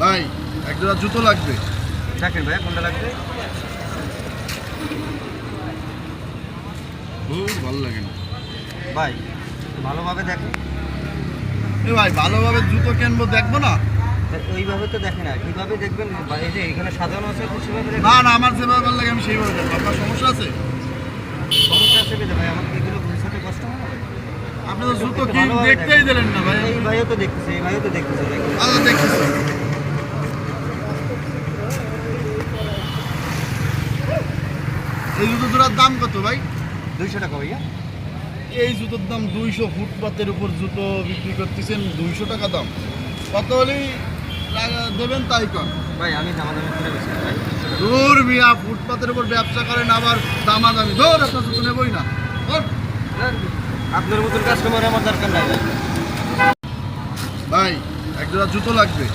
ভাই এক জোড়া জুতো লাগবে। দেখেন ভাই কোনটা লাগবে? ভালো লাগে না ভাই ভালোভাবে দেখেন। ভাই ভালোভাবে জুতো কিনবো, দেখবো না? ওইভাবে তো দেখেন না, কীভাবে দেখবেন? এই যে এখানে সাজানো আছে সেভাবে দেখবেন। না না, আমার যেভাবে ভালো লাগে আমি সেইভাবে দেখবো। আপনার সমস্যা আছে? সমস্যা আছে কি ভাই? আমাকে এগুলো বুঝতে কষ্ট হয় না ভাই? আপনি তো জুতো কি দেখতেই দিলেন না ভাই। এই ভাইও তো দেখতেছে, এই ভাইও তো দেখতেছে। আচ্ছা দেখতেছি। এই জুতো জোড়ার দাম কত ভাই? 200 টাকা ভাইয়া। এই জুতোর দাম 200। ফুটপাতের উপর জুতো বিক্রি করতেছেন 200 টাকা দাম। কত হলেই দেবেন তাই কর ভাই। আমি দামাদামি করে বেশি ভাই। দূর মিয়া, ফুটপাতের উপর ব্যবসা করেন আবার দামাদামি। ধর আপনার জুতো নেবই না। ধর। আপনার মতন কাস্টমার আমার দরকার নাই ভাই। ভাই এক জোড়া জুতো লাগবে।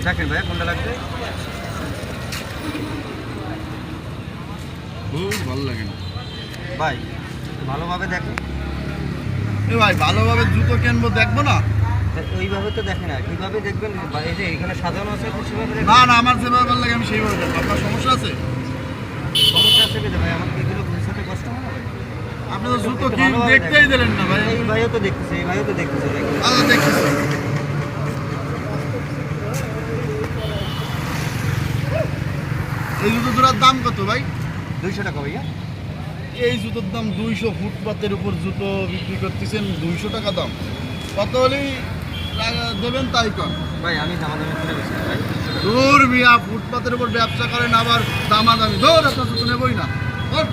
দেখেন ভাই কোনটা লাগবে? ভালো লাগে না ভাই ভালোভাবে দেখেন। ভাই ভালোভাবে জুতো কিনবো, দেখবো না? ওইভাবে তো দেখেন না, কীভাবে দেখবেন? এই যে এখানে সাজানো আছে সেভাবে দেখবেন। না না, আমার যেভাবে ভালো লাগে আমি সেইভাবে দেখবো। আপনার সমস্যা আছে? সমস্যা আছে কি ভাই? আমাকে এগুলো বুঝতে কষ্ট হয় না ভাই? আপনি তো জুতো কি দেখতেই দিলেন না ভাই। এই ভাইও তো দেখতেছে, এই ভাইও তো দেখতেছে। আচ্ছা দেখতেছি। এই জুতো জোড়ার দাম কত ভাই? 200 টাকা ভাইয়া। এই জুতোর দাম 200। ফুটপাতের উপর জুতো বিক্রি করতেছেন 200 টাকা দাম। কত হলেই দেবেন তাই কর ভাই। আমি দামাদামি করে বেশি ভাই। দূর মিয়া, ফুটপাতের উপর ব্যবসা করেন আবার দামাদামি। ধর আপনার জুতো নেবই না। ধর।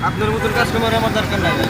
আপনার মতন কাস্টমার আমার দরকার নাই ভাই।